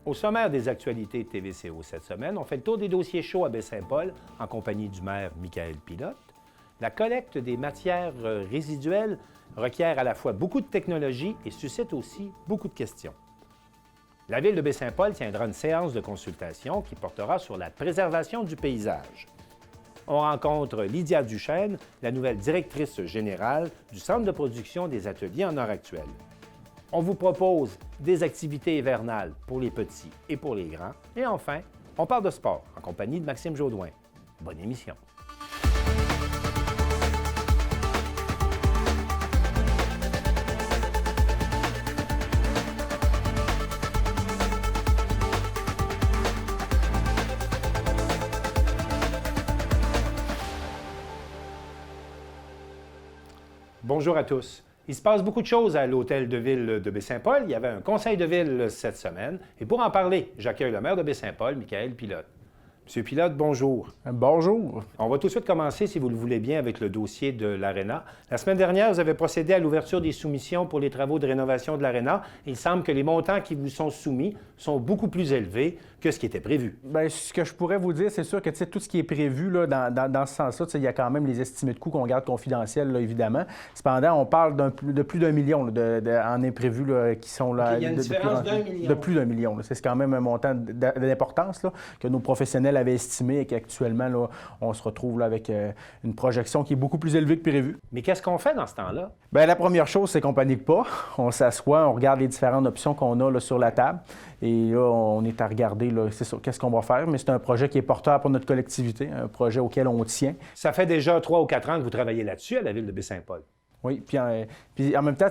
Au sommaire des actualités de TVCO cette semaine, on fait le tour des dossiers chauds à Baie-Saint-Paul en compagnie du maire Michaël Pilote. La collecte des matières résiduelles requiert à la fois beaucoup de technologie et suscite aussi beaucoup de questions. La Ville de Baie-Saint-Paul tiendra une séance de consultation qui portera sur la préservation du paysage. On rencontre Lydia Duchesne, la nouvelle directrice générale du Centre de production des ateliers en heure actuelle. On vous propose des activités hivernales pour les petits et pour les grands. Et enfin, on parle de sport en compagnie de Maxime Jodoin. Bonne émission. Bonjour à tous. Il se passe beaucoup de choses à l'Hôtel de Ville de Baie-Saint-Paul. Il y avait un conseil de ville cette semaine. Et pour en parler, j'accueille le maire de Baie-Saint-Paul, Michaël Pilote. Monsieur Pilote, bonjour. Bonjour. On va tout de suite commencer, si vous le voulez bien, avec le dossier de l'Arena. La semaine dernière, vous avez procédé à l'ouverture des soumissions pour les travaux de rénovation de l'Arena. Il semble que les montants qui vous sont soumis sont beaucoup plus élevés que ce qui était prévu. Bien, ce que je pourrais vous dire, c'est sûr que tout ce qui est prévu là, dans ce sens-là, il y a quand même les estimés de coûts qu'on garde confidentiels, là, évidemment. Cependant, on parle de plus d'un million en imprévus là, qui sont là. Il y a une différence d'un million. De plus d'un million. C'est quand même un montant d'importance là, que nos professionnels avaient estimé et qu'actuellement, là, on se retrouve là, avec une projection qui est beaucoup plus élevée que prévu. Mais qu'est-ce qu'on fait dans ce temps-là? Bien, la première chose, c'est qu'on panique pas. On s'assoit, on regarde les différentes options qu'on a là, sur la table. Et là, on est à regarder, là, c'est ça, qu'est-ce qu'on va faire. Mais c'est un projet qui est porteur pour notre collectivité, un projet auquel on tient. Ça fait déjà 3 ou 4 ans que vous travaillez là-dessus à la Ville de Baie-Saint-Paul. Oui, puis en même temps,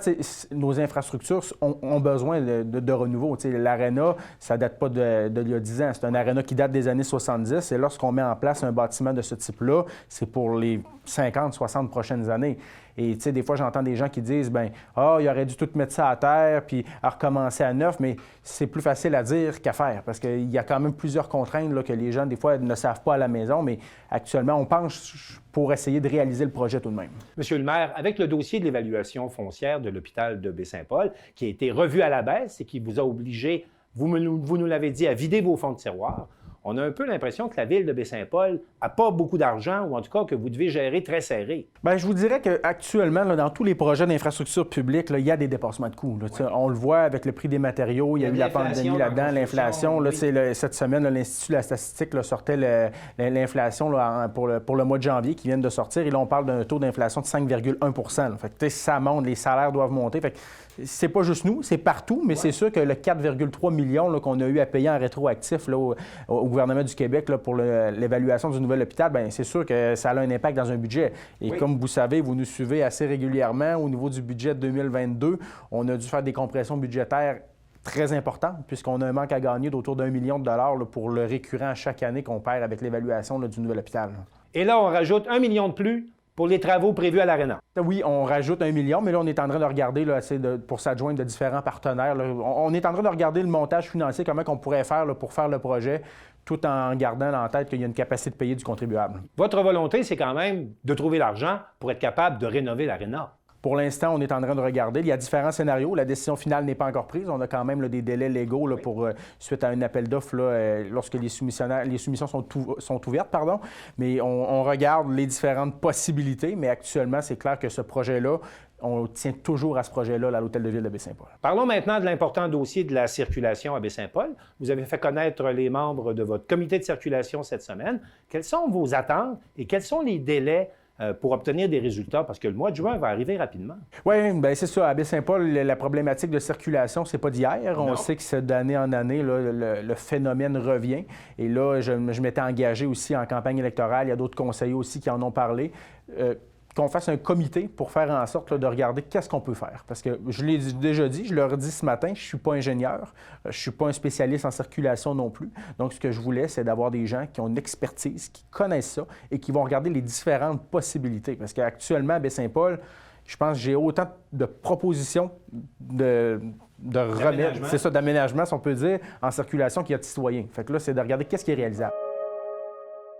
nos infrastructures ont besoin de renouveau. L'Arena, ça ne date pas d'il y a 10 ans. C'est un Arena qui date des années 70. Et lorsqu'on met en place un bâtiment de ce type-là, c'est pour les 50, 60 prochaines années. Et des fois, j'entends des gens qui disent, il aurait dû tout mettre ça à terre puis à recommencer à neuf, mais c'est plus facile à dire qu'à faire parce qu'il y a quand même plusieurs contraintes là, que les gens, des fois, ne savent pas à la maison, mais actuellement, on penche pour essayer de réaliser le projet tout de même. Monsieur le maire, avec le dossier de l'évaluation foncière de l'hôpital de Baie-Saint-Paul, qui a été revu à la baisse et qui vous a obligé, vous nous l'avez dit, à vider vos fonds de tiroir, on a un peu l'impression que la Ville de Baie-Saint-Paul n'a pas beaucoup d'argent, ou en tout cas que vous devez gérer très serré. Bien, je vous dirais qu'actuellement, dans tous les projets d'infrastructure publique, là, il y a des dépassements de coûts. Là, ouais. On le voit avec le prix des matériaux, il y a eu la pandémie là-dedans, l'inflation. Là, cette semaine, l'Institut de la statistique là, sortait l'inflation là, pour le mois de janvier qui vient de sortir. Et là, on parle d'un taux d'inflation de 5,1 %. Fait que, ça monte, les salaires doivent monter. Fait que, c'est pas juste nous, c'est partout, mais c'est sûr que le 4,3 millions là, qu'on a eu à payer en rétroactif là, au gouvernement du Québec là, pour l'évaluation du nouvel hôpital, bien, c'est sûr que ça a un impact dans un budget. Et comme vous savez, vous nous suivez assez régulièrement au niveau du budget 2022, on a dû faire des compressions budgétaires très importantes puisqu'on a un manque à gagner d'autour d'1 million de dollars là, pour le récurrent à chaque année qu'on perd avec l'évaluation là, du nouvel hôpital. Et là, on rajoute 1 million de plus pour les travaux prévus à l'Arena. Oui, on rajoute 1 million, mais là, on est en train de regarder là, pour s'adjoindre de différents partenaires. Là. On est en train de regarder le montage financier, comment on pourrait faire là, pour faire le projet, tout en gardant en tête qu'il y a une capacité de payer du contribuable. Votre volonté, c'est quand même de trouver l'argent pour être capable de rénover l'Arena. Pour l'instant, on est en train de regarder. Il y a différents scénarios. La décision finale n'est pas encore prise. On a quand même là, des délais légaux là, pour, suite à un appel d'offres lorsque les soumissions sont ouvertes. Pardon. Mais on regarde les différentes possibilités. Mais actuellement, c'est clair que ce projet-là, on tient toujours à ce projet-là à l'Hôtel de Ville de Baie-Saint-Paul. Parlons maintenant de l'important dossier de la circulation à Baie-Saint-Paul. Vous avez fait connaître les membres de votre comité de circulation cette semaine. Quelles sont vos attentes et quels sont les délais pour obtenir des résultats, parce que le mois de juin va arriver rapidement. Oui, bien c'est ça. À Baie-Saint-Paul, la problématique de circulation, c'est pas d'hier. On sait que d'année en année, là, le phénomène revient. Et là, je m'étais engagé aussi en campagne électorale. Il y a d'autres conseillers aussi qui en ont parlé. Qu'on fasse un comité pour faire en sorte là, de regarder qu'est-ce qu'on peut faire. Parce que je l'ai déjà dit, je leur ai dit ce matin, je ne suis pas ingénieur, je ne suis pas un spécialiste en circulation non plus. Donc, ce que je voulais, c'est d'avoir des gens qui ont une expertise, qui connaissent ça et qui vont regarder les différentes possibilités. Parce qu'actuellement, à Baie-Saint-Paul, je pense que j'ai autant de propositions de remèdes, c'est ça, d'aménagement, si on peut dire, en circulation qu'il y a de citoyens. Fait que là, c'est de regarder qu'est-ce qui est réalisable.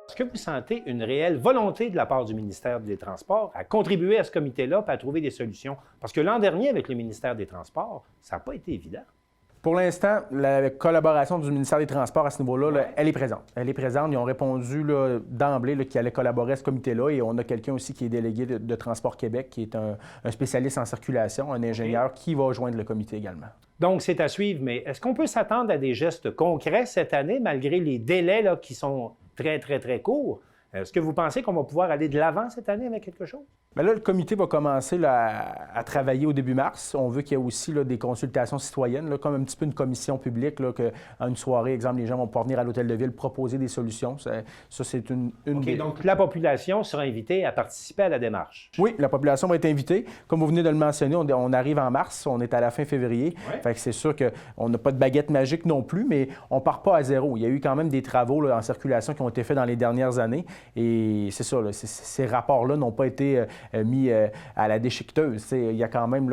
Est-ce que vous sentez une réelle volonté de la part du ministère des Transports à contribuer à ce comité-là et à trouver des solutions? Parce que l'an dernier, avec le ministère des Transports, ça n'a pas été évident. Pour l'instant, la collaboration du ministère des Transports à ce niveau-là, Ouais. elle est présente. Elle est présente. Ils ont répondu d'emblée qu'ils allaient collaborer à ce comité-là. Et on a quelqu'un aussi qui est délégué de Transport Québec, qui est un spécialiste en circulation, un ingénieur qui va joindre le comité également. Donc, c'est à suivre, mais est-ce qu'on peut s'attendre à des gestes concrets cette année, malgré les délais là, qui sont très, très, très courts? Est-ce que vous pensez qu'on va pouvoir aller de l'avant cette année avec quelque chose? Bien là, le comité va commencer à travailler au début mars. On veut qu'il y ait aussi des consultations citoyennes, comme un petit peu une commission publique, qu'à une soirée, exemple, les gens vont pouvoir venir à l'Hôtel de Ville proposer des solutions. Ça c'est une OK, des... donc la population sera invitée à participer à la démarche. Oui, la population va être invitée. Comme vous venez de le mentionner, on arrive en mars, on est à la fin février. Ouais. Fait que c'est sûr qu'on n'a pas de baguette magique non plus, mais on ne part pas à zéro. Il y a eu quand même des travaux en circulation qui ont été faits dans les dernières années. Et c'est ça, ces rapports-là n'ont pas été mis à la déchiqueteuse. Il y a quand même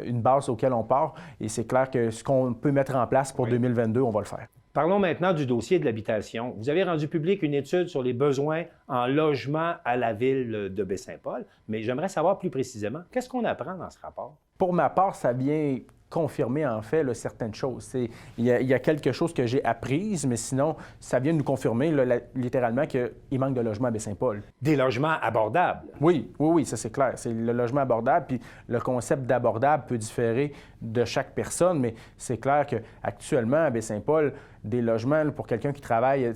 une base auquel on part. Et c'est clair que ce qu'on peut mettre en place pour 2022, on va le faire. Parlons maintenant du dossier de l'habitation. Vous avez rendu public une étude sur les besoins en logement à la ville de Baie-Saint-Paul, mais j'aimerais savoir plus précisément, qu'est-ce qu'on apprend dans ce rapport? Pour ma part, ça vient confirmer en fait certaines choses. Il y a quelque chose que j'ai apprise, mais sinon, ça vient nous confirmer littéralement qu'il manque de logements à Baie-Saint-Paul. Des logements abordables. Oui, ça c'est clair. C'est le logement abordable, puis le concept d'abordable peut différer de chaque personne, mais c'est clair qu'actuellement, à Baie-Saint-Paul, des logements pour quelqu'un qui travaille...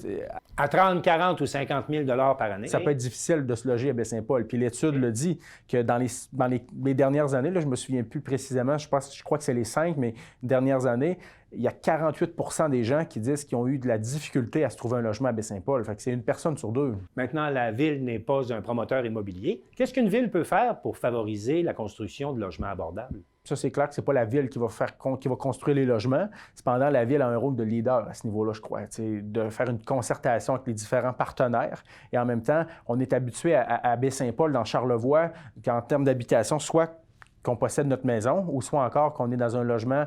À 30, 40 ou 50 000 par année. Ça peut être difficile de se loger à Baie-Saint-Paul. Puis l'étude le dit que dans les dernières années, là, je ne me souviens plus précisément, je crois que c'est les 5, mais dernières années, il y a 48 des gens qui disent qu'ils ont eu de la difficulté à se trouver un logement à Baie-Saint-Paul. Fait que c'est une personne sur deux. Maintenant, la Ville n'est pas un promoteur immobilier. Qu'est-ce qu'une Ville peut faire pour favoriser la construction de logements abordables? Ça, c'est clair que ce n'est pas la Ville qui va construire les logements. Cependant, la Ville a un rôle de leader à ce niveau-là, je crois, de faire une concertation avec les différents partenaires. Et en même temps, on est habitué à Baie-Saint-Paul, dans Charlevoix, qu'en termes d'habitation, soit qu'on possède notre maison, ou soit encore qu'on est dans un logement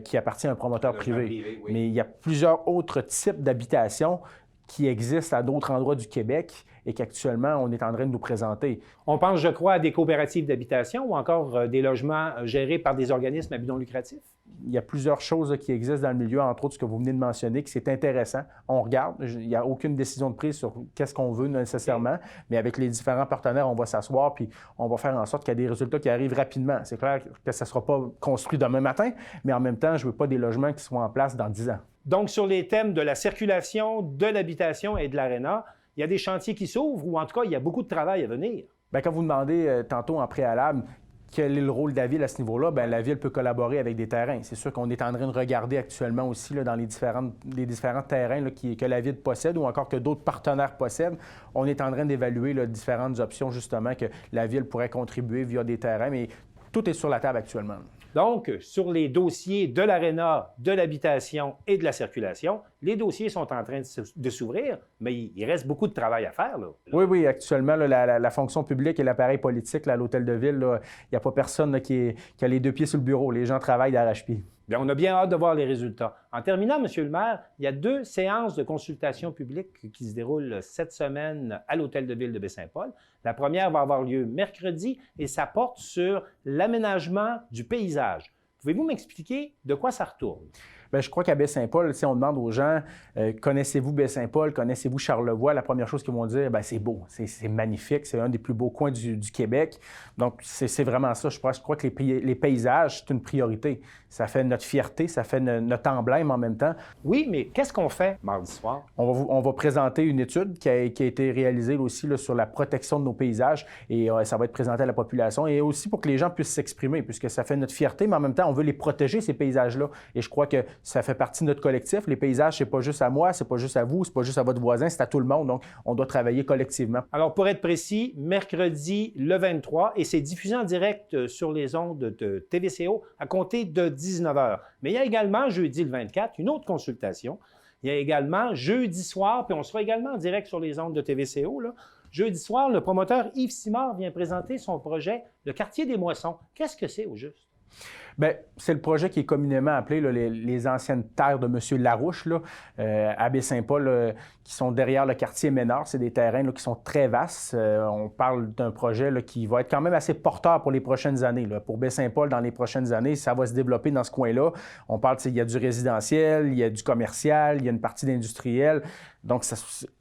qui appartient à un promoteur privé. Oui. Mais il y a plusieurs autres types d'habitations qui existent à d'autres endroits du Québec et qu'actuellement, on est en train de nous présenter. On pense, je crois, à des coopératives d'habitation ou encore des logements gérés par des organismes à but non lucratif? Il y a plusieurs choses qui existent dans le milieu, entre autres ce que vous venez de mentionner, que c'est intéressant. On regarde, il n'y a aucune décision de prise sur qu'est-ce qu'on veut nécessairement, mais avec les différents partenaires, on va s'asseoir puis on va faire en sorte qu'il y ait des résultats qui arrivent rapidement. C'est clair que ça ne sera pas construit demain matin, mais en même temps, je ne veux pas des logements qui soient en place dans 10 ans. Donc, sur les thèmes de la circulation, de l'habitation et de l'aréna, il y a des chantiers qui s'ouvrent ou en tout cas, il y a beaucoup de travail à venir. Bien, quand vous demandez tantôt en préalable quel est le rôle de la Ville à ce niveau-là, bien, la Ville peut collaborer avec des terrains. C'est sûr qu'on est en train de regarder actuellement aussi dans les différents terrains que la Ville possède ou encore que d'autres partenaires possèdent. On est en train d'évaluer différentes options justement que la Ville pourrait contribuer via des terrains, mais tout est sur la table actuellement. Donc, sur les dossiers de l'aréna, de l'habitation et de la circulation, les dossiers sont en train de s'ouvrir, mais il reste beaucoup de travail à faire. Là. Oui, actuellement, la fonction publique et l'appareil politique à l'Hôtel de Ville, il n'y a pas personne qui a les deux pieds sur le bureau. Les gens travaillent d'arrache-pied. Bien, on a bien hâte de voir les résultats. En terminant, M. le maire, il y a 2 séances de consultation publique qui se déroulent cette semaine à l'Hôtel de Ville de Baie-Saint-Paul. La première va avoir lieu mercredi et ça porte sur l'aménagement du paysage. Pouvez-vous m'expliquer de quoi ça retourne? Bien, je crois qu'à Baie-Saint-Paul, si on demande aux gens connaissez-vous Baie-Saint-Paul, connaissez-vous Charlevoix, la première chose qu'ils vont dire, bien, c'est beau, c'est magnifique, c'est un des plus beaux coins du Québec. Donc, c'est vraiment ça. Je crois que les paysages, c'est une priorité. Ça fait notre fierté, ça fait notre emblème en même temps. Oui, mais qu'est-ce qu'on fait mardi soir? On va présenter une étude qui a été réalisée aussi sur la protection de nos paysages et ça va être présenté à la population et aussi pour que les gens puissent s'exprimer puisque ça fait notre fierté, mais en même temps, on veut les protéger, ces paysages-là. Et je crois que ça fait partie de notre collectif. Les paysages, c'est pas juste à moi, c'est pas juste à vous, c'est pas juste à votre voisin, c'est à tout le monde. Donc, on doit travailler collectivement. Alors, pour être précis, mercredi le 23, et c'est diffusé en direct sur les ondes de TVCO à compter de 19h. Mais il y a également, jeudi le 24, une autre consultation. Il y a également jeudi soir, puis on sera également en direct sur les ondes de TVCO, là. Jeudi soir, le promoteur Yves Simard vient présenter son projet, le quartier des Moissons. Qu'est-ce que c'est au juste? Bien, c'est le projet qui est communément appelé là, les anciennes terres de M. Larouche, là, à Baie-Saint-Paul, qui sont derrière le quartier Ménard. C'est des terrains là, qui sont très vastes. On parle d'un projet là, qui va être quand même assez porteur pour les prochaines années. Là. Pour Baie-Saint-Paul, dans les prochaines années, ça va se développer dans ce coin-là. On parle, il y a du résidentiel, il y a du commercial, il y a une partie d'industriel. Donc,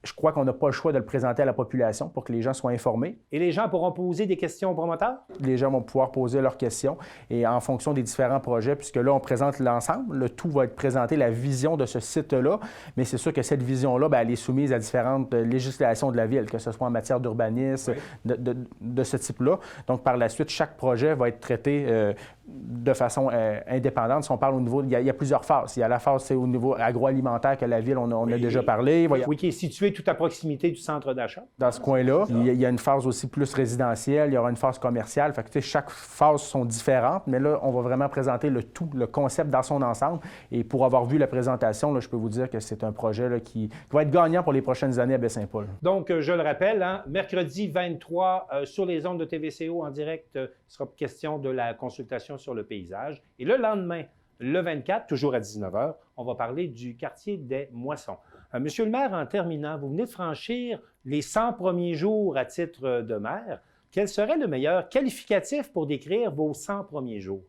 je crois qu'on n'a pas le choix de le présenter à la population pour que les gens soient informés. Et les gens pourront poser des questions aux promoteurs? Les gens vont pouvoir poser leurs questions et en fonction des différents projets, puisque là, on présente l'ensemble, le tout va être présenté, la vision de ce site-là, mais c'est sûr que cette vision-là, bien, elle est soumise à différentes législations de la Ville, que ce soit en matière d'urbanisme, oui, de ce type-là. Donc, par la suite, chaque projet va être traité de façon indépendante. Si on parle au niveau, il y a plusieurs phases. Il y a la phase, c'est au niveau agroalimentaire que la Ville, on a déjà parlé. Oui, qui est situé tout à proximité du centre d'achat. Dans ce coin-là, il y a une phase aussi plus résidentielle, il y aura une phase commerciale. Fait que, chaque phase sont différentes, mais là, on va vraiment présenter le tout, le concept dans son ensemble. Et pour avoir vu la présentation, là, je peux vous dire que c'est un projet là, qui va être gagnant pour les prochaines années à Baie-Saint-Paul. Donc, je le rappelle, mercredi 23, sur les ondes de TVCO en direct, il sera question de la consultation sur le paysage. Et le lendemain, le 24, toujours à 19h, on va parler du quartier des Moissons. Monsieur le maire, en terminant, vous venez de franchir les 100 premiers jours à titre de maire. Quel serait le meilleur qualificatif pour décrire vos 100 premiers jours?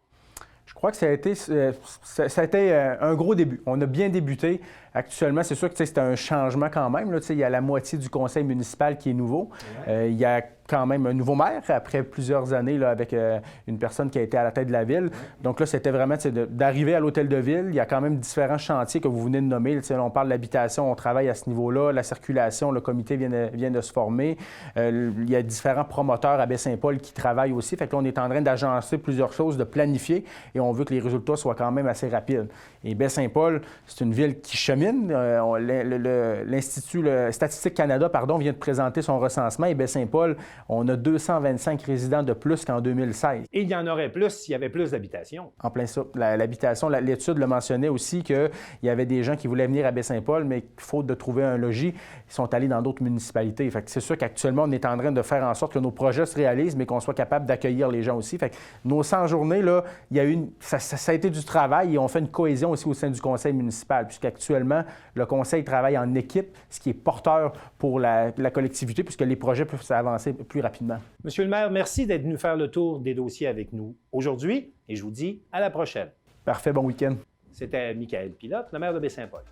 Je crois que ça a été un gros début. On a bien débuté. Actuellement, c'est sûr que c'est un changement quand même. Là, il y a la moitié du conseil municipal qui est nouveau. Il y a quand même un nouveau maire après plusieurs années là, avec une personne qui a été à la tête de la Ville. Donc là, c'était vraiment d'arriver à l'hôtel de Ville. Il y a quand même différents chantiers que vous venez de nommer. Là, on parle de l'habitation, on travaille à ce niveau-là. La circulation, le comité vient de se former. Il y a différents promoteurs à Baie-Saint-Paul qui travaillent aussi. Fait que là, on est en train d'agencer plusieurs choses, de planifier et on veut que les résultats soient quand même assez rapides. Et Baie-Saint-Paul, c'est une ville qui chemine. L'Institut Statistique Canada vient de présenter son recensement et Baie-Saint-Paul, on a 225 résidents de plus qu'en 2016. Et il y en aurait plus s'il y avait plus d'habitations. En plein ça. L'habitation, l'étude le mentionnait aussi qu'il y avait des gens qui voulaient venir à Baie-Saint-Paul, mais faute de trouver un logis, ils sont allés dans d'autres municipalités. Fait que c'est sûr qu'actuellement, on est en train de faire en sorte que nos projets se réalisent, mais qu'on soit capable d'accueillir les gens aussi. Fait que nos 100 journées, là, il y a ça a été du travail et on fait une cohésion aussi au sein du conseil municipal, puisqu'actuellement, le conseil travaille en équipe, ce qui est porteur pour la collectivité, puisque les projets peuvent s'avancer plus rapidement. Monsieur le maire, merci d'être venu faire le tour des dossiers avec nous aujourd'hui et je vous dis à la prochaine. Parfait, bon week-end. C'était Michael Pilote, le maire de Baie-Saint-Paul.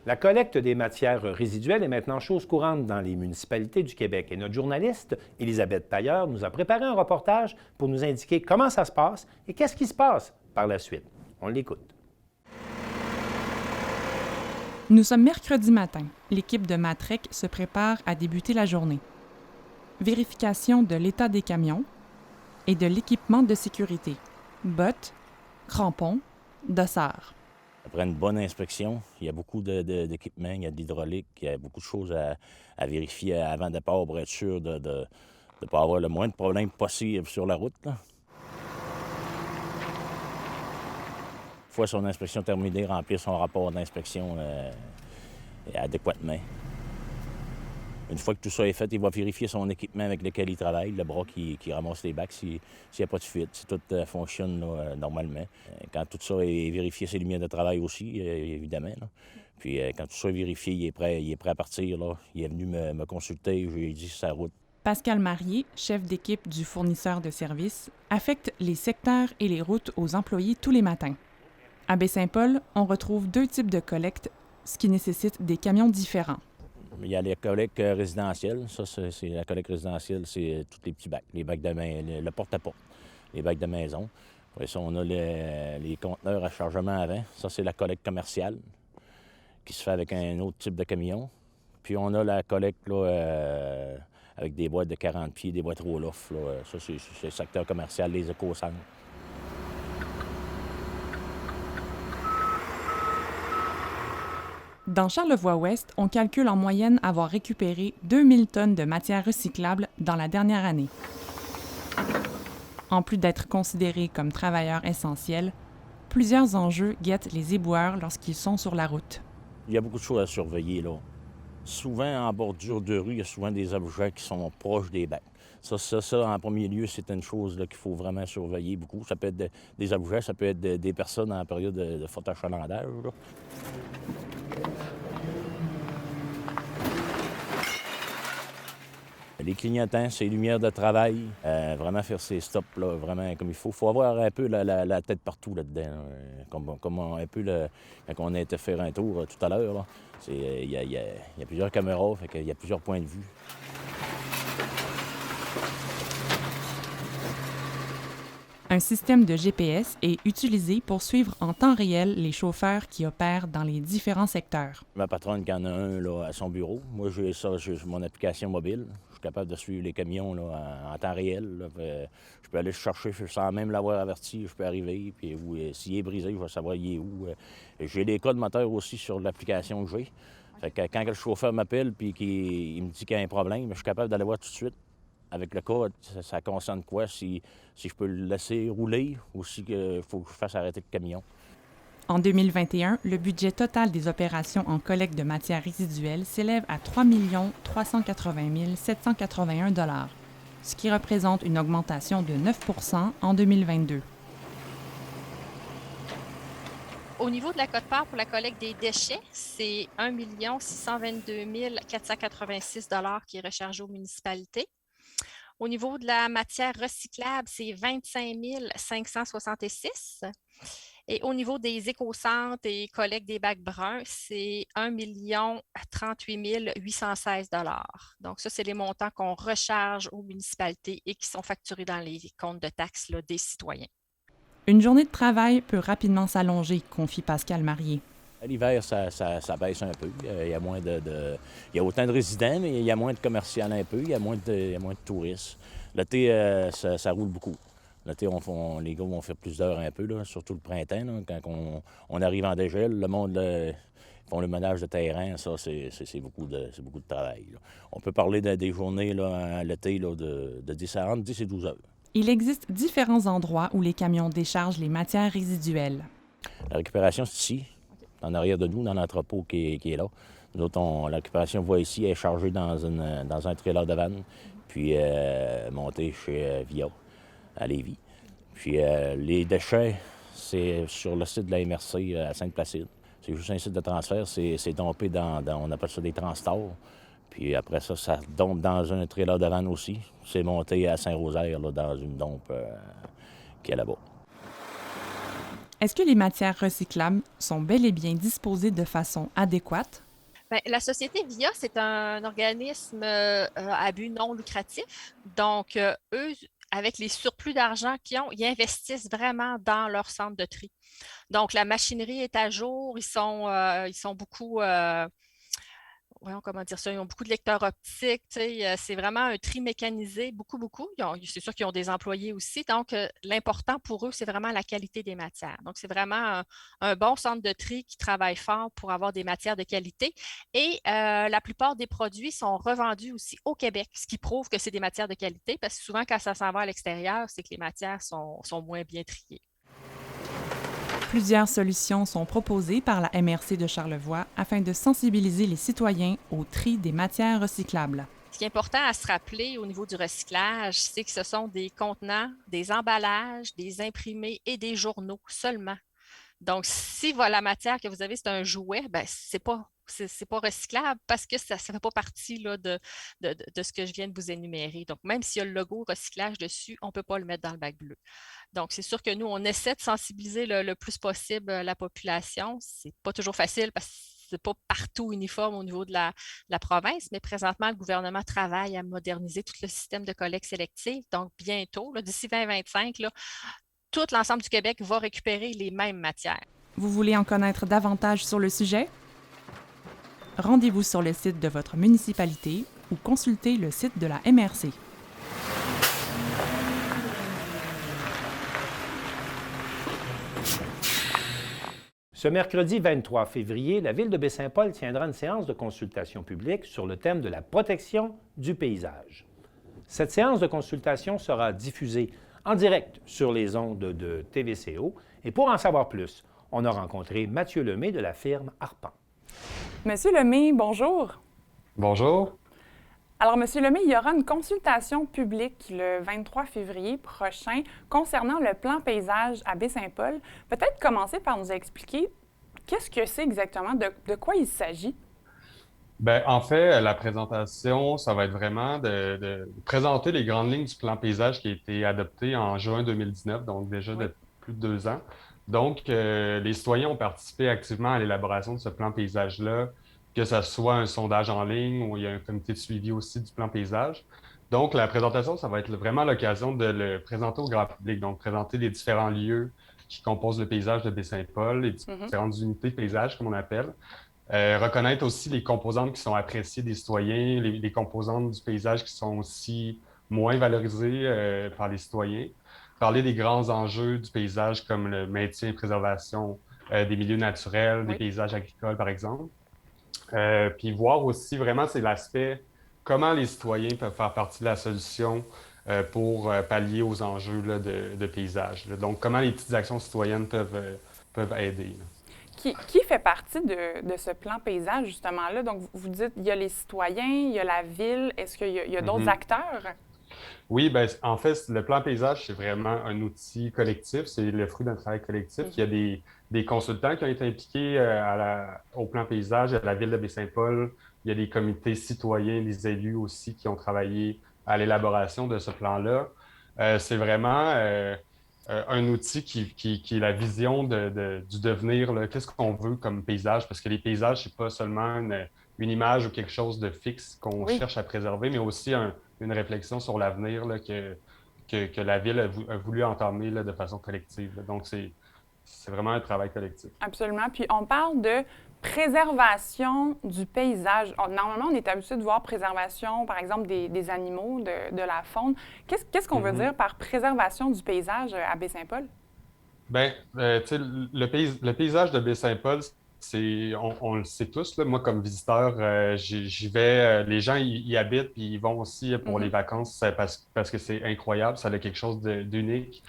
La collecte des matières résiduelles est maintenant chose courante dans les municipalités du Québec et notre journaliste, Élisabeth Tailleur, nous a préparé un reportage pour nous indiquer comment ça se passe et qu'est-ce qui se passe par la suite. On l'écoute. Nous sommes mercredi matin. L'équipe de Matrec se prépare à débuter la journée. Vérification de l'état des camions et de l'équipement de sécurité. Bottes, crampons, dossards. Après une bonne inspection, il y a beaucoup d'équipements, il y a de l'hydraulique, il y a beaucoup de choses à vérifier avant de départ pour être sûr de ne pas avoir le moins de problèmes possible sur la route. Là. Une fois son inspection terminée, remplir son rapport d'inspection adéquatement. Une fois que tout ça est fait, il va vérifier son équipement avec lequel il travaille, le bras qui ramasse les bacs, s'il n'y a pas de fuite, si tout fonctionne là, normalement. Quand tout ça est vérifié, ses lumières de travail aussi, évidemment. Là. Puis quand tout ça est vérifié, il est prêt à partir. Là. Il est venu me consulter, je lui ai dit sa route. Pascal Marié, chef d'équipe du fournisseur de services, affecte les secteurs et les routes aux employés tous les matins. À Baie-Saint-Paul, on retrouve 2 types de collecte, ce qui nécessite des camions différents. Il y a les collectes résidentielles. Ça, c'est la collecte résidentielle, c'est tous les petits bacs, les bacs de le porte-à-porte, les bacs de maison. Après ça, on a les conteneurs à chargement avant. Ça, c'est la collecte commerciale qui se fait avec un autre type de camion. Puis on a la collecte là, avec des boîtes de 40 pieds, des boîtes roll-off. Ça, c'est le secteur commercial, les éco-centres. Dans Charlevoix-Ouest, on calcule en moyenne avoir récupéré 2000 tonnes de matières recyclables dans la dernière année. En plus d'être considérés comme travailleurs essentiels, plusieurs enjeux guettent les éboueurs lorsqu'ils sont sur la route. Il y a beaucoup de choses à surveiller, là. Souvent, en bordure de rue, il y a souvent des objets qui sont proches des bacs. Ça, en premier lieu, c'est une chose qu'il faut vraiment surveiller beaucoup. Ça peut être des objets, ça peut être des personnes en période de fort achalandage, là. Les clignotants, c'est les lumières de travail. Vraiment faire ces stops là, vraiment comme il faut. Il faut avoir un peu la tête partout là-dedans. Là. Comme un peu quand on a été faire un tour tout à l'heure. Il y a plusieurs caméras, fait qu'il y a plusieurs points de vue. Un système de GPS est utilisé pour suivre en temps réel les chauffeurs qui opèrent dans les différents secteurs. Ma patronne qui en a un là, à son bureau. Moi, j'ai mon application mobile. Je suis capable de suivre les camions là, en temps réel. Là. Je peux aller le chercher sans même l'avoir averti. Je peux arriver. Puis s'il est brisé, je vais savoir il est où. J'ai des codes moteurs aussi sur l'application que j'ai. Fait que quand le chauffeur m'appelle et qu'il me dit qu'il y a un problème, je suis capable d'aller voir tout de suite. Avec le code, ça concerne quoi? Si je peux le laisser rouler ou s'il faut que je fasse arrêter le camion. En 2021, le budget total des opérations en collecte de matières résiduelles s'élève à 3 380 781 $, ce qui représente une augmentation de 9 % en 2022. Au niveau de la quote-part pour la collecte des déchets, c'est 1 622 486 $ qui est rechargé aux municipalités. Au niveau de la matière recyclable, c'est 25 566. Et au niveau des éco-centres et collecte des bacs bruns, c'est 1 038 816 $. Donc, ça, c'est les montants qu'on recharge aux municipalités et qui sont facturés dans les comptes de taxes là, des citoyens. Une journée de travail peut rapidement s'allonger, confie Pascal Marié. À l'hiver, ça baisse un peu. Il y a moins il y a autant de résidents, mais il y a moins de commerciaux un peu. Il y a moins de touristes. L'été, ça roule beaucoup. L'été, les gars vont faire plus d'heures un peu, là, surtout le printemps. Là, quand on arrive en dégel, le monde font le ménage de terrain. Ça, c'est beaucoup de travail. Là. On peut parler des journées là, l'été là, de 10 à 10 et 12 heures. Il existe différents endroits où les camions déchargent les matières résiduelles. La récupération, c'est ici. En arrière de nous, dans l'entrepôt qui est là. Nous autres, la récupération, voit ici, elle est chargée dans un trailer de vanne, puis montée chez Via, à Lévis. Puis les déchets, c'est sur le site de la MRC à Sainte-Placide. C'est juste un site de transfert, c'est dompé on appelle ça des transtors. Puis après ça, ça dompe dans un trailer de vanne aussi. C'est monté à Saint-Rosaire, là, dans une dompe qui est là-bas. Est-ce que les matières recyclables sont bel et bien disposées de façon adéquate? Bien, la société VIA, c'est un organisme à but non lucratif. Donc, eux, avec les surplus d'argent qu'ils ont, ils investissent vraiment dans leur centre de tri. Donc, la machinerie est à jour. Ils sont beaucoup... comment dire ça, ils ont beaucoup de lecteurs optiques, c'est vraiment un tri mécanisé, beaucoup. C'est sûr qu'ils ont des employés aussi, donc l'important pour eux, c'est vraiment la qualité des matières. Donc, c'est vraiment un bon centre de tri qui travaille fort pour avoir des matières de qualité. Et la plupart des produits sont revendus aussi au Québec, ce qui prouve que c'est des matières de qualité, parce que souvent, quand ça s'en va à l'extérieur, c'est que les matières sont moins bien triées. Plusieurs solutions sont proposées par la MRC de Charlevoix afin de sensibiliser les citoyens au tri des matières recyclables. Ce qui est important à se rappeler au niveau du recyclage, c'est que ce sont des contenants, des emballages, des imprimés et des journaux seulement. Donc, si la matière que vous avez, c'est un jouet, bien, c'est pas recyclable parce que ça ne fait pas partie là, de ce que je viens de vous énumérer. Donc, même s'il y a le logo recyclage dessus, on ne peut pas le mettre dans le bac bleu. Donc, c'est sûr que nous, on essaie de sensibiliser le plus possible la population. C'est pas toujours facile parce que c'est pas partout uniforme au niveau de la province, mais présentement, le gouvernement travaille à moderniser tout le système de collecte sélective. Donc, bientôt, là, d'ici 2025, là, tout l'ensemble du Québec va récupérer les mêmes matières. Vous voulez en connaître davantage sur le sujet? Rendez-vous sur le site de votre municipalité ou consultez le site de la MRC. Ce mercredi 23 février, la Ville de Baie-Saint-Paul tiendra une séance de consultation publique sur le thème de la protection du paysage. Cette séance de consultation sera diffusée en direct sur les ondes de TVCO. Et pour en savoir plus, on a rencontré Mathieu Lemay de la firme Arpent. Monsieur Lemay, bonjour. Bonjour. Alors, M. Lemay, il y aura une consultation publique le 23 février prochain concernant le plan paysage à Baie-Saint-Paul. Peut-être commencer par nous expliquer qu'est-ce que c'est exactement, de quoi il s'agit? Ben, en fait, la présentation, ça va être vraiment de présenter les grandes lignes du plan paysage qui a été adopté en juin 2019, donc déjà Oui. de plus de 2 ans. Donc, les citoyens ont participé activement à l'élaboration de ce plan paysage-là, que ce soit un sondage en ligne ou il y a un comité de suivi aussi du plan paysage. Donc, la présentation, ça va être vraiment l'occasion de le présenter au grand public, donc présenter les différents lieux qui composent le paysage de Baie-Saint-Paul, les différentes unités de paysage, comme on appelle. Reconnaître aussi les composantes qui sont appréciées des citoyens, les composantes du paysage qui sont aussi moins valorisées par les citoyens. Parler des grands enjeux du paysage comme le maintien et préservation des milieux naturels, des paysages agricoles, par exemple. Puis voir aussi vraiment, c'est l'aspect comment les citoyens peuvent faire partie de la solution pour pallier aux enjeux là, de paysage. Là. Donc, comment les petites actions citoyennes peuvent aider. Là. Qui fait partie de ce plan paysage, justement-là? Donc, vous dites, il y a les citoyens, il y a la ville. Est-ce qu'il y a d'autres acteurs? Oui, ben, en fait, le plan paysage, c'est vraiment un outil collectif. C'est le fruit d'un travail collectif. Il y a des consultants qui ont été impliqués au plan paysage, à la ville de Baie-Saint-Paul. Il y a des comités citoyens, des élus aussi qui ont travaillé à l'élaboration de ce plan-là. C'est vraiment un outil qui est la vision du devenir. Qu'est-ce qu'on veut comme paysage? Parce que les paysages, c'est pas seulement une image ou quelque chose de fixe qu'on cherche à préserver, mais aussi une réflexion sur l'avenir que la ville a voulu entamer là, de façon collective. Là. Donc, c'est vraiment un travail collectif. Absolument. Puis, on parle de préservation du paysage. Normalement, on est habitué de voir préservation, par exemple, des animaux, de la faune. Qu'est-ce qu'on veut dire par préservation du paysage à Baie-Saint-Paul? Bien, tu sais, le paysage de Baie-Saint-Paul, on le sait tous. Là. Moi, comme visiteur, j'y vais. Les gens y habitent, puis ils vont aussi pour les vacances parce que c'est incroyable. Ça a quelque chose d'unique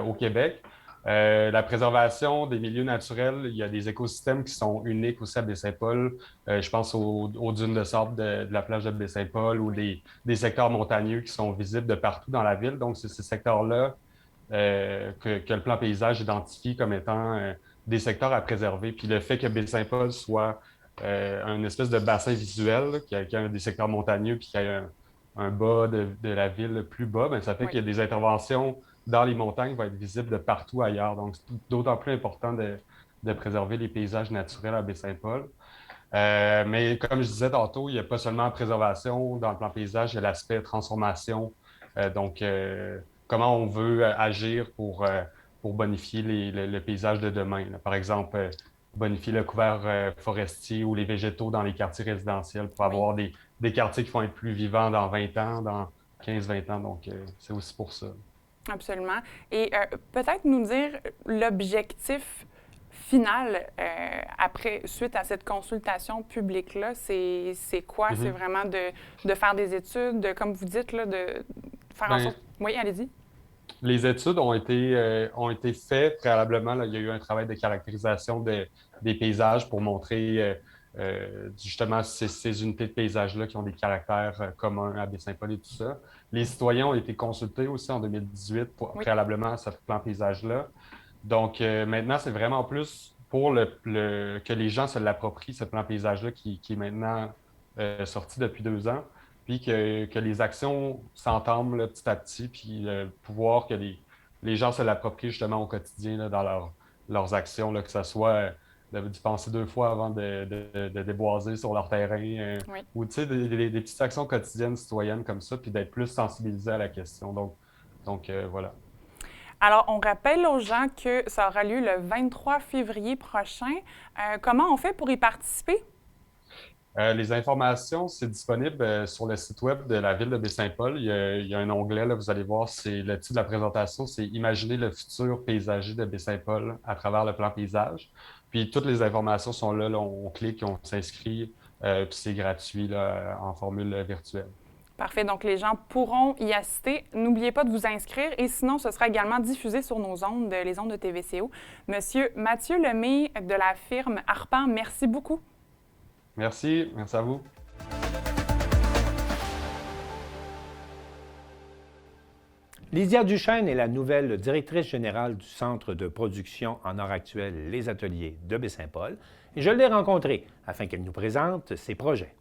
au Québec. La préservation des milieux naturels, il y a des écosystèmes qui sont uniques aussi à Baie-Saint-Paul. Je pense aux dunes de sable de la plage de Baie-Saint-Paul ou des secteurs montagneux qui sont visibles de partout dans la ville. Donc, c'est ces secteurs-là que le plan paysage identifie comme étant des secteurs à préserver. Puis le fait que Baie-Saint-Paul soit un espèce de bassin visuel, là, qui a des secteurs montagneux, puis qu'il y a un bas de la ville plus bas, bien, ça fait qu'il y a des interventions dans les montagnes qui vont être visibles de partout ailleurs. Donc, c'est d'autant plus important de préserver les paysages naturels à Baie-Saint-Paul. Mais comme je disais tantôt, il n'y a pas seulement la préservation dans le plan paysage, il y a l'aspect transformation. Donc, comment on veut agir pour bonifier le paysage de demain. Là. Par exemple, bonifier le couvert forestier ou les végétaux dans les quartiers résidentiels pour avoir des quartiers qui vont être plus vivants dans 20 ans, dans 15-20 ans. Donc, c'est aussi pour ça. Absolument. Et peut-être nous dire l'objectif final suite à cette consultation publique-là, c'est quoi? C'est vraiment de faire des études, comme vous dites, là, de faire en sorte... Oui, allez-y. Les études ont été faites préalablement. Là, il y a eu un travail de caractérisation des paysages pour montrer justement ces unités de paysage-là qui ont des caractères communs à Baie-Saint-Paul et tout ça. Les citoyens ont été consultés aussi en 2018 préalablement à ce plan paysage-là. Donc maintenant, c'est vraiment plus pour que les gens se l'approprient, ce plan paysage-là qui est maintenant sorti depuis 2 ans. Puis que les actions s'entament là, petit à petit, puis pouvoir que les gens se l'approprient justement au quotidien là, dans leurs actions, là, que ce soit d'y penser 2 fois avant de déboiser sur leur terrain, ou des petites actions quotidiennes citoyennes comme ça, puis d'être plus sensibilisé à la question. Donc voilà. Alors, on rappelle aux gens que ça aura lieu le 23 février prochain. Comment on fait pour y participer? Les informations, c'est disponible sur le site web de la ville de Baie-Saint-Paul. Il y a un onglet, là, vous allez voir, c'est le titre de la présentation, c'est « Imaginer le futur paysager de Baie-Saint-Paul à travers le plan paysage ». Puis toutes les informations sont là, on clique, on s'inscrit, puis c'est gratuit là, en formule virtuelle. Parfait. Donc, les gens pourront y assister. N'oubliez pas de vous inscrire et sinon, ce sera également diffusé sur nos ondes, les ondes de TVCO. Monsieur Mathieu Lemay de la firme Arpan, merci beaucoup. Merci à vous. Lydia Duchesne est la nouvelle directrice générale du Centre de production en art actuel Les Ateliers de Baie-Saint-Paul et je l'ai rencontrée afin qu'elle nous présente ses projets.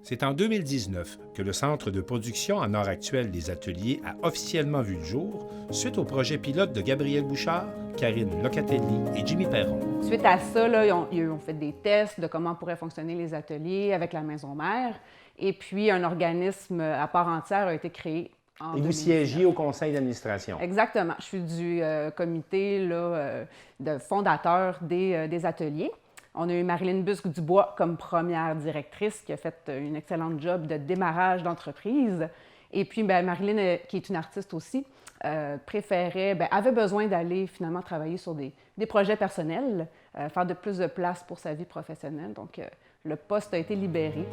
C'est en 2019 que le Centre de production en art actuel Les Ateliers a officiellement vu le jour suite au projet pilote de Gabriel Bouchard, Karine Locatelli et Jimmy Perron. Suite à ça, là, ils ont fait des tests de comment pourraient fonctionner les ateliers avec la maison mère. Et puis, un organisme à part entière a été créé en 2019. Et vous siégez au conseil d'administration. Exactement. Je suis du comité là, de fondateur des ateliers. On a eu Marilyn Busque-Dubois comme première directrice qui a fait une excellente job de démarrage d'entreprise. Et puis, Marilyn, qui est une artiste aussi, avait besoin d'aller finalement travailler sur des projets personnels, faire de plus de place pour sa vie professionnelle. Donc, le poste a été libéré.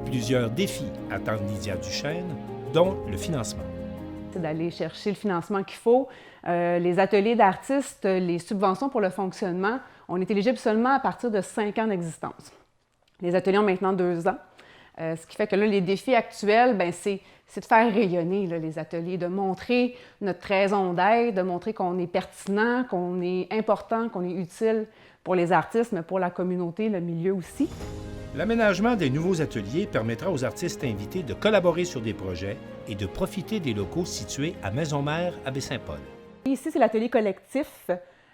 Plusieurs défis attendent Lydia Duchesne, dont le financement. C'est d'aller chercher le financement qu'il faut. Les ateliers d'artistes, les subventions pour le fonctionnement, on est éligible seulement à partir de 5 ans d'existence. Les ateliers ont maintenant 2 ans. Ce qui fait que là, les défis actuels, c'est de faire rayonner là, les ateliers, de montrer notre raison d'être, de montrer qu'on est pertinent, qu'on est important, qu'on est utile pour les artistes, mais pour la communauté, le milieu aussi. L'aménagement des nouveaux ateliers permettra aux artistes invités de collaborer sur des projets et de profiter des locaux situés à Maison-Mère à Baie-Saint-Paul. Ici, c'est l'atelier collectif,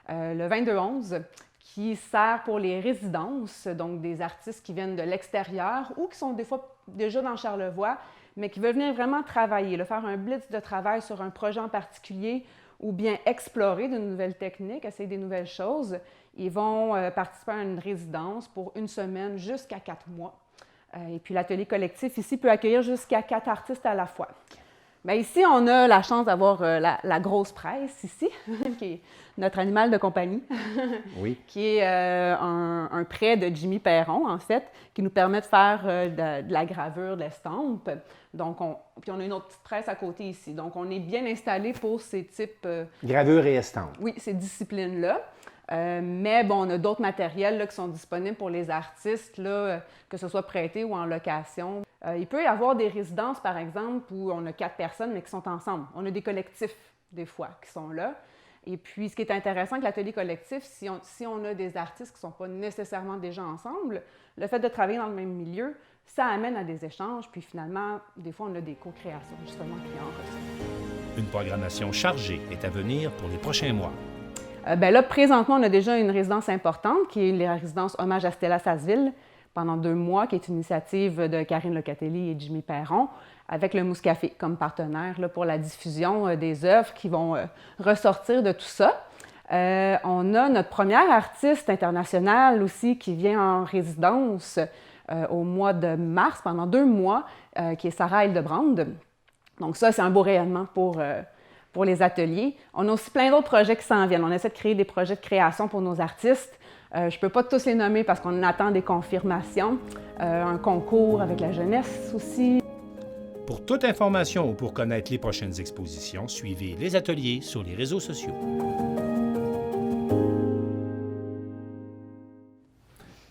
le 22-11, qui sert pour les résidences, donc des artistes qui viennent de l'extérieur ou qui sont des fois déjà dans Charlevoix, mais qui veulent venir vraiment travailler, là, faire un blitz de travail sur un projet en particulier ou bien explorer de nouvelles techniques, essayer des nouvelles choses. Ils vont participer à une résidence pour 1 semaine jusqu'à 4 mois. Et puis l'atelier collectif ici peut accueillir jusqu'à 4 artistes à la fois. Bien, ici, on a la chance d'avoir la grosse presse ici, qui est notre animal de compagnie, Oui. qui est un prêt de Jimmy Perron, en fait, qui nous permet de faire de la gravure, de l'estampe. Donc, puis on a une autre petite presse à côté ici. Donc, on est bien installé pour ces types... Gravure et estampe. Oui, ces disciplines-là. Mais bon, on a d'autres matériels là, qui sont disponibles pour les artistes, là, que ce soit prêté ou en location. Il peut y avoir des résidences, par exemple, où on a 4 personnes, mais qui sont ensemble. On a des collectifs, des fois, qui sont là. Et puis, ce qui est intéressant avec l'atelier collectif, si on a des artistes qui ne sont pas nécessairement déjà ensemble, le fait de travailler dans le même milieu, ça amène à des échanges. Puis finalement, des fois, on a des co-créations, justement, qui en ressortent. Une programmation chargée est à venir pour les prochains mois. Là, présentement, on a déjà une résidence importante, qui est la résidence Hommage à Stella Sasseville, pendant 2 mois, qui est une initiative de Karine Locatelli et Jimmy Perron, avec le Mousse Café comme partenaire là, pour la diffusion des œuvres qui vont ressortir de tout ça. On a notre première artiste internationale aussi qui vient en résidence au mois de mars, pendant 2 mois, qui est Sarah Hildebrand. Donc ça, c'est un beau rayonnement pour les ateliers. On a aussi plein d'autres projets qui s'en viennent. On essaie de créer des projets de création pour nos artistes. Je ne peux pas tous les nommer parce qu'on attend des confirmations. Un concours avec la jeunesse aussi. Pour toute information ou pour connaître les prochaines expositions, suivez les ateliers sur les réseaux sociaux.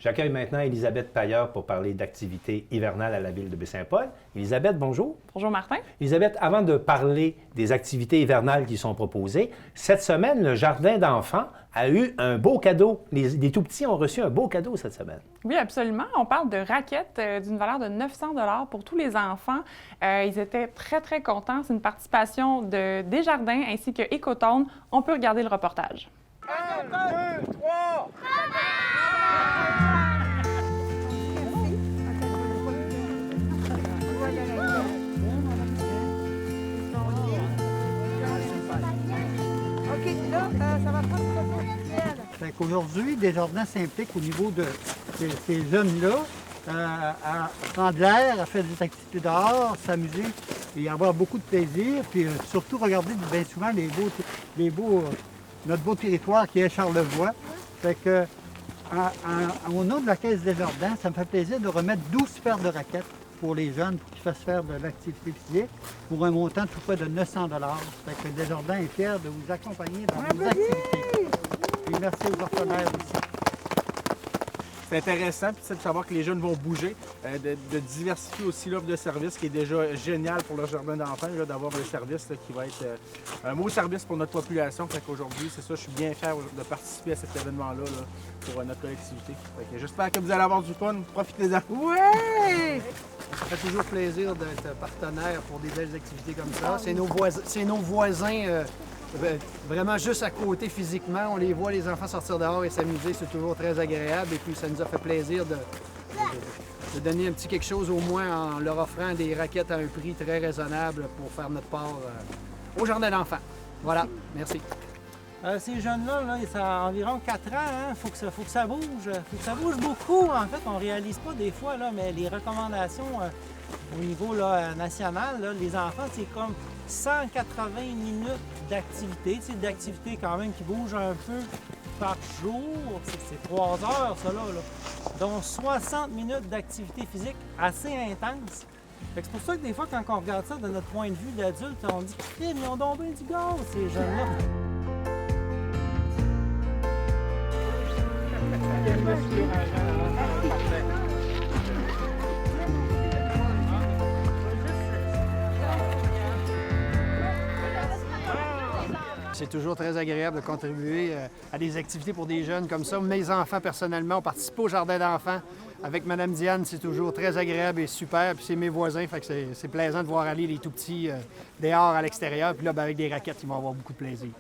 J'accueille maintenant Élisabeth Pailleur pour parler d'activités hivernales à la ville de Baie-Saint-Paul. Élisabeth, bonjour. Bonjour Martin. Élisabeth, avant de parler des activités hivernales qui sont proposées, cette semaine, le jardin d'enfants a eu un beau cadeau. Les tout-petits ont reçu un beau cadeau cette semaine. Oui, absolument. On parle de raquettes d'une valeur de 900 $ pour tous les enfants. Ils étaient très, très contents. C'est une participation de Desjardins ainsi que Écotone. On peut regarder le reportage. 1, 2, 3! OK, là, ça va prendre fait qu'aujourd'hui, Desjardins s'implique au niveau de ces jeunes-là à prendre l'air, à faire des activités dehors, s'amuser et avoir beaucoup de plaisir. Puis surtout regarder bien souvent notre beau territoire qui est Charlevoix. Fait que, au nom de la Caisse Desjardins, ça me fait plaisir de remettre 12 paires de raquettes pour les jeunes pour qu'ils fassent faire de l'activité physique pour un montant tout près de 900 $. Fait que Desjardins est fier de vous accompagner dans vos activités. Et merci aux partenaires aussi. c'est intéressant puis, de savoir que les jeunes vont bouger, de diversifier aussi l'offre de services qui est déjà génial pour le jardin d'enfants, d'avoir un service là, qui va être un beau service pour notre population. Fait qu'aujourd'hui, c'est ça, je suis bien fier de participer à cet événement-là là, pour notre collectivité. Fait que j'espère que vous allez avoir du fun, profitez-en. Ouais! Ça fait toujours plaisir d'être partenaire pour des belles activités comme ça. C'est nos voisins vraiment juste à côté physiquement. On les voit, les enfants sortir dehors et s'amuser, c'est toujours très agréable. Et puis ça nous a fait plaisir de donner un petit quelque chose au moins en leur offrant des raquettes à un prix très raisonnable pour faire notre part au jardin d'enfants. Voilà, merci. Ces jeunes-là, ça a environ 4 ans, faut que ça bouge. Faut que ça bouge beaucoup. En fait, on ne réalise pas des fois, là, mais les recommandations au niveau national, là, les enfants, c'est comme 180 minutes d'activité. C'est d'activité quand même qui bouge un peu par jour. C'est 3 heures, ça, là. Donc 60 minutes d'activité physique assez intense. C'est pour ça que des fois, quand on regarde ça de notre point de vue d'adulte, on dit « Ils ont donc bien du gaz, ces jeunes-là! » C'est toujours très agréable de contribuer à des activités pour des jeunes comme ça. Mes enfants, personnellement, ont participé au jardin d'enfants. Avec Mme Diane, c'est toujours très agréable et super. Puis c'est mes voisins, fait que c'est plaisant de voir aller les tout-petits dehors à l'extérieur. Puis là, avec des raquettes, ils vont avoir beaucoup de plaisir.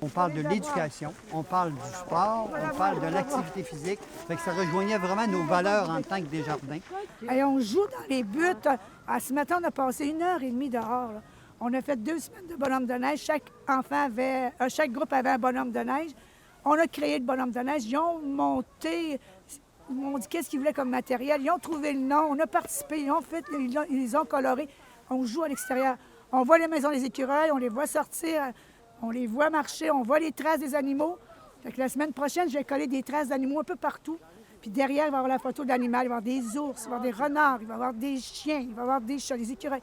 On parle de l'éducation, on parle du sport, on parle de l'activité physique. Fait que ça rejoignait vraiment nos valeurs en tant que Desjardins. Et on joue dans les buts. Ce matin, on a passé 1h30 dehors. Là. On a fait 2 semaines de bonhomme de neige. Chaque groupe avait un bonhomme de neige. On a créé le bonhomme de neige. Ils ont monté, ils m'ont dit qu'est-ce qu'ils voulaient comme matériel. Ils ont trouvé le nom. On a participé. Ils les ont colorés. On joue à l'extérieur. On voit les maisons des écureuils. On les voit sortir. On les voit marcher. On voit les traces des animaux. Fait que la semaine prochaine, je vais coller des traces d'animaux un peu partout. Puis derrière, il va y avoir la photo de l'animal. Il va y avoir des ours, il va y avoir des renards, il va y avoir des chiens, il va y avoir des chats, des écureuils.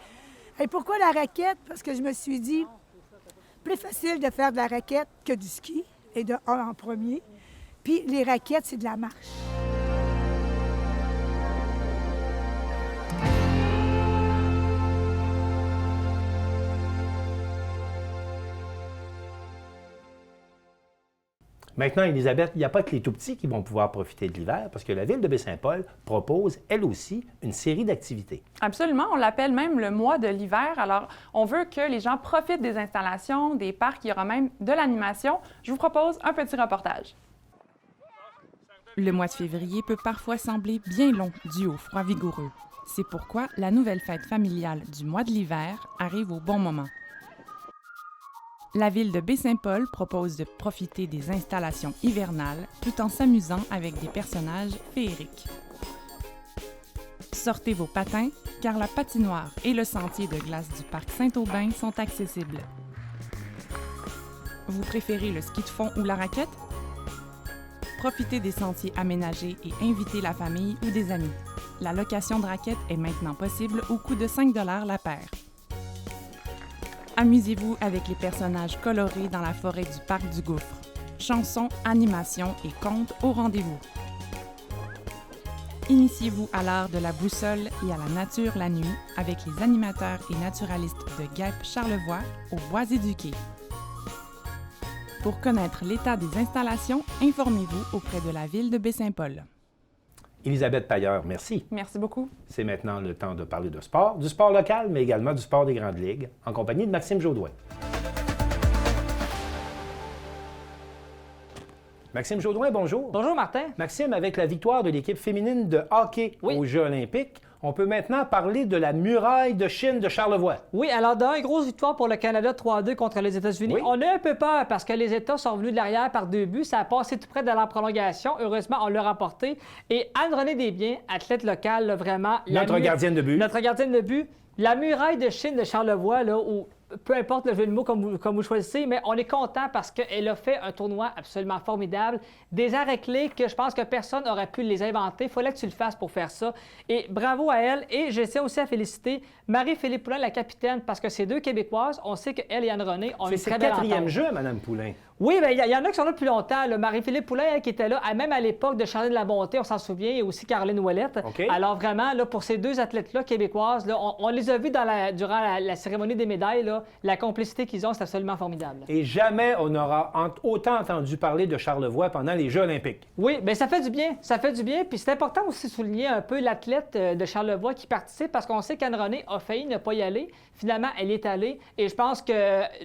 Et pourquoi la raquette? Parce que je me suis dit, plus facile de faire de la raquette que du ski, et de un en premier. Puis les raquettes, c'est de la marche. Maintenant, Élisabeth, il n'y a pas que les tout-petits qui vont pouvoir profiter de l'hiver parce que la Ville de Baie-Saint-Paul propose, elle aussi, une série d'activités. Absolument. On l'appelle même le mois de l'hiver. Alors, on veut que les gens profitent des installations, des parcs. Il y aura même de l'animation. Je vous propose un petit reportage. Le mois de février peut parfois sembler bien long dû au froid vigoureux. C'est pourquoi la nouvelle fête familiale du mois de l'hiver arrive au bon moment. La Ville de Baie-Saint-Paul propose de profiter des installations hivernales tout en s'amusant avec des personnages féeriques. Sortez vos patins, car la patinoire et le sentier de glace du parc Saint-Aubin sont accessibles. Vous préférez le ski de fond ou la raquette? Profitez des sentiers aménagés et invitez la famille ou des amis. La location de raquettes est maintenant possible au coût de 5 $ la paire. Amusez-vous avec les personnages colorés dans la forêt du Parc du Gouffre. Chansons, animations et contes au rendez-vous. Initiez-vous à l'art de la boussole et à la nature la nuit avec les animateurs et naturalistes de GEP Charlevoix au Bois éduqué. Pour connaître l'état des installations, informez-vous auprès de la Ville de Baie-Saint-Paul. Élisabeth Pailleur, merci. Merci beaucoup. C'est maintenant le temps de parler de sport, du sport local, mais également du sport des grandes ligues, en compagnie de Maxime Jaudoin. Maxime Jaudoin, bonjour. Bonjour, Martin. Maxime, avec la victoire de l'équipe féminine de hockey aux Jeux olympiques, on peut maintenant parler de la muraille de Chine de Charlevoix. Oui, alors d'une grosse victoire pour le Canada 3-2 contre les États-Unis. Oui. On a un peu peur parce que les États sont venus de l'arrière par 2 buts. Ça a passé tout près de la prolongation. Heureusement, on l'a remporté. Et Anne-Renée Desbiens, athlète locale, là, vraiment... Notre gardienne de but. Notre gardienne de but. La muraille de Chine de Charlevoix, là, où... Peu importe le jeu de mots comme vous choisissez, mais on est content parce qu'elle a fait un tournoi absolument formidable. Des arrêts clés que je pense que personne n'aurait pu les inventer. Il fallait que tu le fasses pour faire ça. Et bravo à elle. Et je tiens aussi à féliciter Marie-Philippe Poulin, la capitaine, parce que ces 2 Québécoises, on sait qu'elle et Anne-Renée ont une très belle entente. C'est le 4e jeu, Mme Poulin. Oui, bien, il y en a qui sont là depuis longtemps. Marie-Philippe Poulin, elle, qui était là, même à l'époque de Charline de la Bonté, on s'en souvient, et aussi Caroline Ouellette. OK. Alors vraiment, là, pour ces deux athlètes-là québécoises, là, on les a vus durant la cérémonie des médailles. Là, la complicité qu'ils ont, c'est absolument formidable. Et jamais on aura autant entendu parler de Charlevoix pendant les Jeux olympiques. Oui, bien ça fait du bien. Ça fait du bien. Puis c'est important aussi de souligner un peu l'athlète de Charlevoix qui participe parce qu'on sait qu'Anne-Renée a failli ne pas y aller. Finalement, elle y est allée. Et je pense que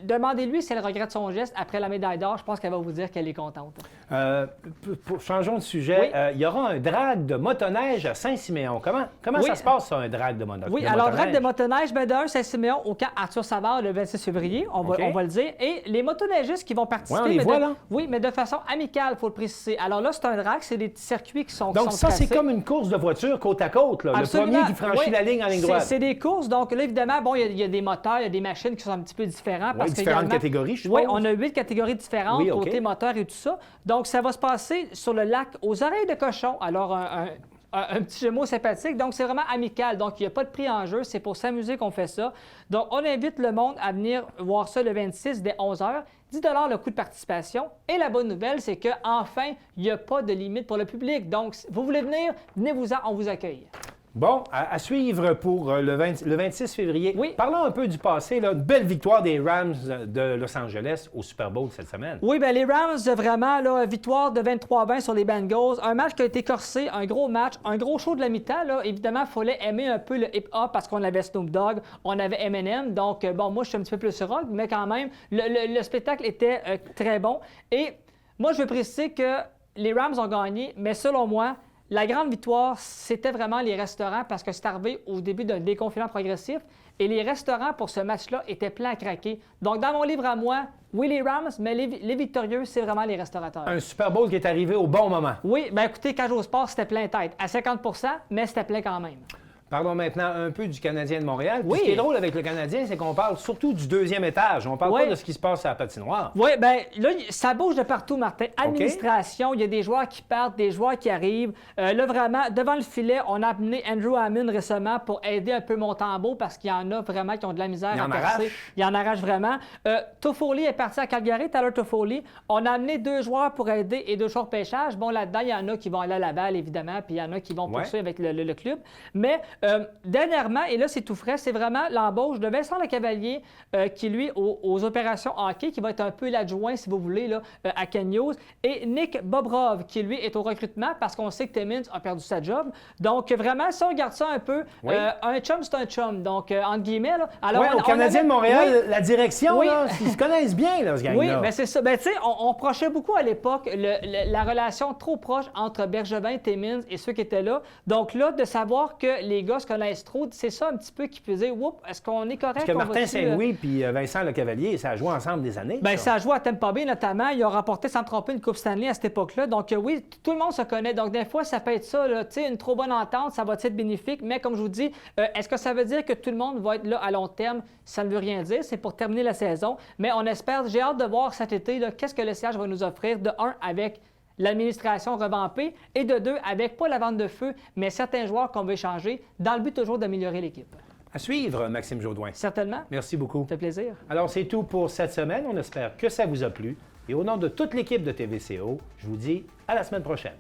demandez-lui si elle regrette son geste après la médaille d'or. Je pense qu'elle va vous dire qu'elle est contente. Changeons de sujet. Oui. Il y aura un drag de motoneige à Saint-Siméon. Comment ça se passe, ça, un drag de motoneige? Oui, alors drag de motoneige, bien d'un, Saint-Siméon au camp Arthur Savard le 26 février, on va le dire. Et les motoneigistes qui vont participer, on les voit, là. Oui, mais de façon amicale, il faut le préciser. Alors là, c'est un drag, c'est des petits circuits qui sont Donc ça, c'est tracés. comme une course de voiture côte à côte, là. Absolument. Le premier qui franchit la ligne en ligne droite. C'est des courses. Donc là, évidemment, bon, il y a des moteurs, il y a des machines qui sont un petit peu différents. Oui, Parce que différentes également, catégories, je suppose. Oui, on a 8 catégories différentes, Oui, OK. côté moteur et tout ça. Donc, ça va se passer sur le lac aux oreilles de cochon. Alors, un petit jeu de mots sympathique. Donc, c'est vraiment amical. Donc, il n'y a pas de prix en jeu. C'est pour s'amuser qu'on fait ça. Donc, on invite le monde à venir voir ça le 26 dès 11h. 10 $ le coût de participation. Et la bonne nouvelle, c'est qu'enfin, il n'y a pas de limite pour le public. Donc, si vous voulez venir, venez-vous-en, on vous accueille. Bon, à suivre pour le 26 février. Oui. Parlons un peu du passé. Là. Une belle victoire des Rams de Los Angeles au Super Bowl cette semaine. Oui, bien les Rams, vraiment, là, victoire de 23-20 sur les Bengals. Un match qui a été corsé, un gros match, un gros show de la mi-temps. Là. Évidemment, il fallait aimer un peu le hip-hop parce qu'on avait Snoop Dogg, on avait Eminem. Donc, bon, moi, je suis un petit peu plus rock, mais quand même, le spectacle était très bon. Et moi, je veux préciser que les Rams ont gagné, mais selon moi, la grande victoire, c'était vraiment les restaurants parce que c'est arrivé au début d'un déconfinement progressif et les restaurants pour ce match-là étaient pleins à craquer. Donc, dans mon livre à moi, oui, les Rams, mais les victorieux, c'est vraiment les restaurateurs. Un Super Bowl qui est arrivé au bon moment. Oui, bien écoutez, quand je joue au sport, c'était plein tête. À 50 %, mais c'était plein quand même. Parlons maintenant un peu du Canadien de Montréal. Oui. Ce qui est drôle avec le Canadien, c'est qu'on parle surtout du deuxième étage. On parle pas de ce qui se passe à la patinoire. Oui, bien là, ça bouge de partout, Martin. Administration, il y a des joueurs qui partent, des joueurs qui arrivent. Là, vraiment, devant le filet, on a amené Andrew Hammond récemment pour aider un peu Montembeault parce qu'il y en a vraiment qui ont de la misère à percer. Il en arrache vraiment. Toffoli est parti à Calgary, Tyler Toffoli. On a amené 2 joueurs pour aider et 2 joueurs de pêchage. Bon, là-dedans, il y en a qui vont aller à Laval, évidemment, puis il y en a qui vont poursuivre avec le club. Mais dernièrement, et là, c'est tout frais, c'est vraiment l'embauche de Vincent Lecavalier qui, lui, aux opérations hockey, qui va être un peu l'adjoint, si vous voulez, là, à Ken News, et Nick Bobrov, qui, lui, est au recrutement parce qu'on sait que Timmins a perdu sa job. Donc, vraiment, si on regarde ça un peu, un chum, c'est un chum. Donc, entre guillemets, là. Alors, au Canadien de Montréal, la direction, là, ils se connaissent bien, là, ce gang-là. Oui, bien, c'est ça. Bien, tu sais, on reprochait beaucoup à l'époque la relation trop proche entre Bergevin, Timmins et ceux qui étaient là. Donc, là, de savoir que les gars se connaissent trop, c'est ça un petit peu qui faisait, oups, est-ce qu'on est correct? Parce que Martin Saint-Louis puis Vincent Lecavalier, ça a joué ensemble des années. Bien, ça a joué à Tampa Bay notamment. Ils ont remporté sans tromper une Coupe Stanley à cette époque-là. Donc, oui, tout le monde se connaît. Donc, des fois, ça peut être ça, tu sais, une trop bonne entente, ça va être bénéfique. Mais comme je vous dis, est-ce que ça veut dire que tout le monde va être là à long terme? Ça ne veut rien dire. C'est pour terminer la saison. Mais on espère, j'ai hâte de voir cet été, qu'est-ce que le CH va nous offrir, de un, avec l'administration revampée, et de 2, avec pas la vente de feu, mais certains joueurs qu'on veut échanger, dans le but toujours d'améliorer l'équipe. À suivre, Maxime Jodoin. Certainement. Merci beaucoup. Ça fait plaisir. Alors, c'est tout pour cette semaine. On espère que ça vous a plu. Et au nom de toute l'équipe de TVCO, je vous dis à la semaine prochaine.